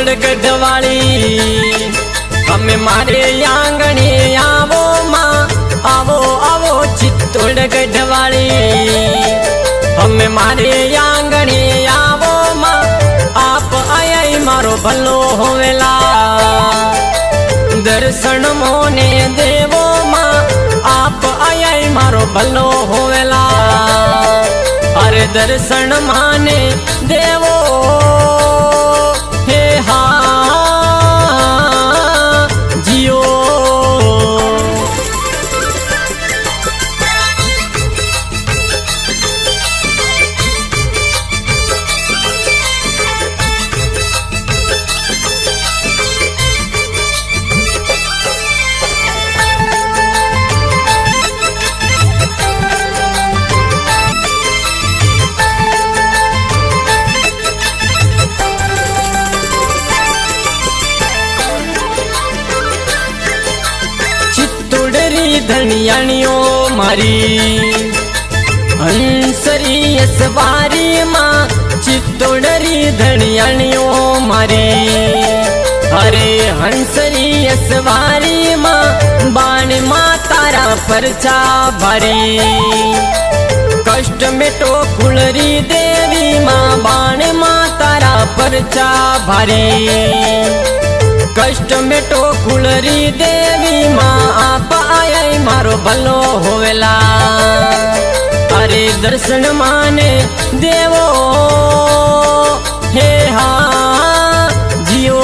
चित्तौड़गढ़ वाली हमें मारे आंगणे आवो माँ आवो आवो चित्तौड़गढ़ वाली हमें मारे आंगणे आवो माँ आप आया मारो भलो होवेला दर्शन मोने देवो माँ आप आया मारो भलो होवेला अरे दर्शन माने देवो हे हा जियो धनियाणियो मारी हंसरी सवारी माँ चित्तौड़री धनियाणियो मारी अरे हंसरी सवारी माँ बाण माँ तारा परचा भारी कष्ट मिटो कुलरी देवी माँ बाण माँ तारा परचा भारी कष्ट मिटो कुलरी देवी माँ आप आया मारो भलो होवेला अरे दर्शन माने देवो हे हा जियो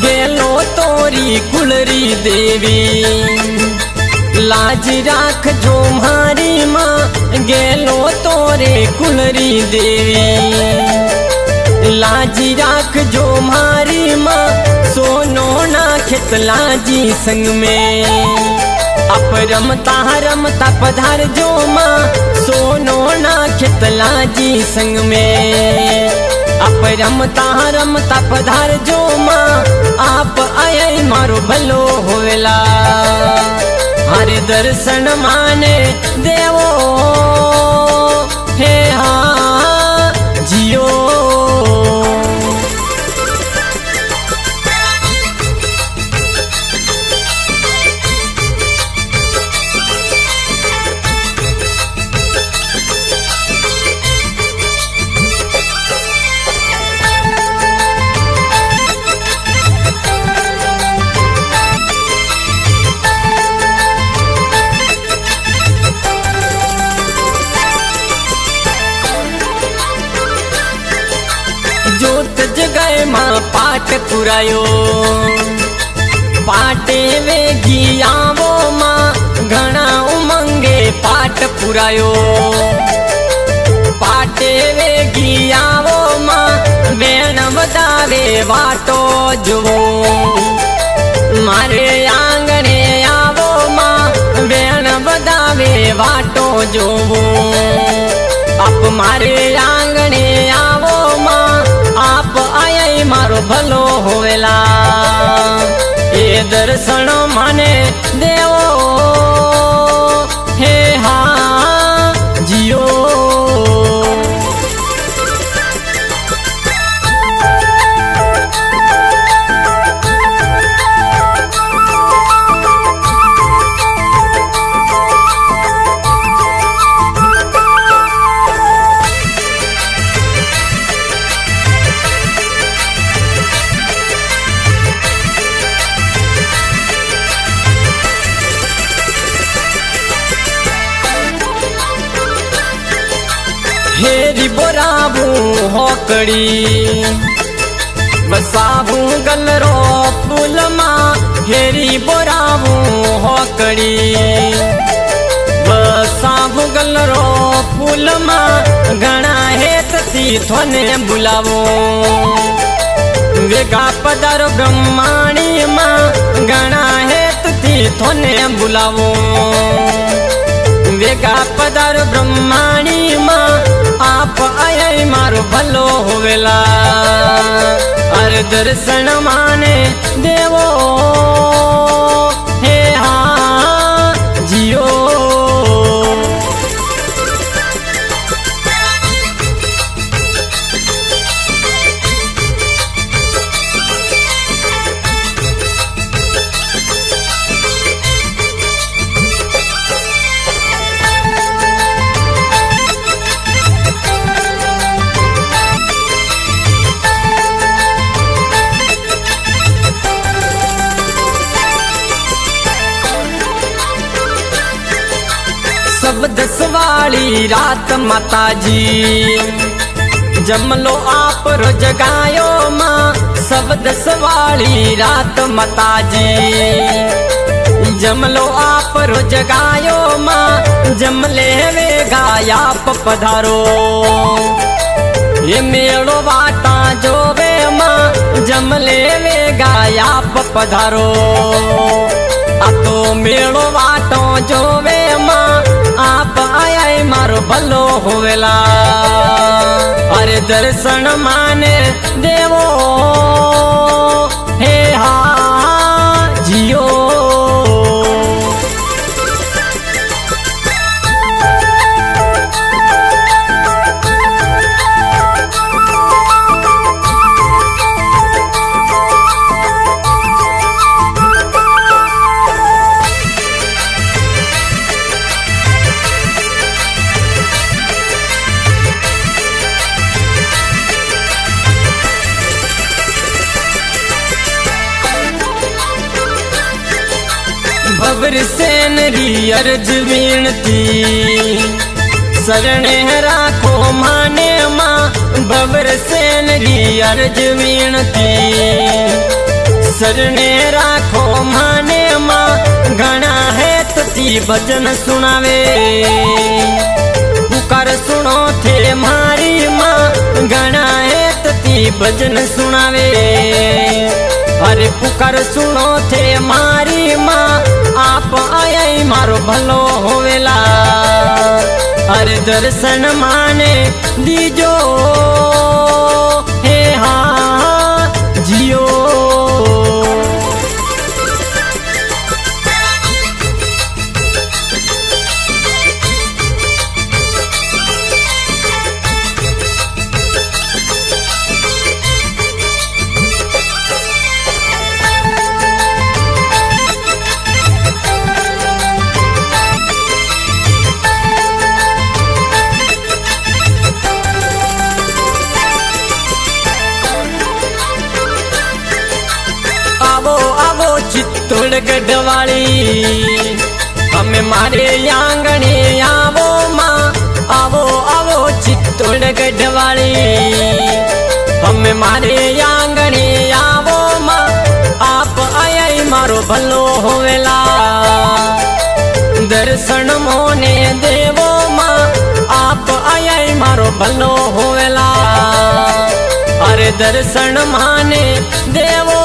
गेलो तोरी कुलरी देवी लाज राख जो मारी माँ गेलो तोरे कुलरी देवी लाज राख जो मारी माँ सोनो ना खेतला जी संग में अप रमता रमता पधार जो माँ सोनो ना खेतला जी संग में आप रमता रमता पधार जो माँ आप आया मारो भलो होवेला हरे दर्शन माने देवो हे हा जियो जोत जगय माँ पाठ पुरायो पाटे वेगी आवो माँ घना उमंगे पाठ पुरायो पाटे वेगी आवो माँ वेण बदावे वाटो जुवो मारे आंगणे आवो माँ वेण बदावे वाटो जुवो आप मारे आंगणे आवो माँ आप आया मारो भलो होवेला ए दर्शन माने देवो हे हा जियो हेरी बोराबू होकड़ी वसाबू गलरो पुल माँ हेरी बोराबू होकड़ी वसाबू गलरो पुल माँ घना है तती थोने बुलावो વેગા પધારો બ્રહ્માણીમાં ઘણા હેતથી થોને બોલાવો વેગા પધારો બ્રહ્માણીમાં આપ આય મારો ભલો હોવેલા અરે દર્શન માને દેવો હે હા જીઓ शब्द सवाली रात माताजी जमलो आप रो जगायो माँ शब्द सवाली रात माताजी जमलो आप रो जगायो माँ जमले वे गाया पधारो ये मेड़ो वाटा जोवे माँ जमले वे गाया पधारो आ तो मेड़ो वाटो जोवे माँ आप आया मारो भलो होवेला अरे दर्शन माने देवो हे हा जियो भवर सेन री अर्ज विनती शरणे राखो माने माँ भवर सेन री अर्ज विनती शरणे राखो माने माँ घना है तती भजन सुनावे पुकार सुनो थे मारी माँ घना है तती भजन सुनावे अरे पुकार सुनो थे मारी माँ आप आया मारो भलो होवेला अरे दर्शन माने दीजो हे हा जियो चित्तौड़ गढ़वाली हमें मारे आंगणे आवो माँ आवो आवो चित्तौड़ गढ़वाली हमें मारे आंगणे आवो माँ आप आया मारो भलो होवेला दर्शन मोने देवो माँ आप आया मारो भलो होवेला अरे दर्शन माने देवो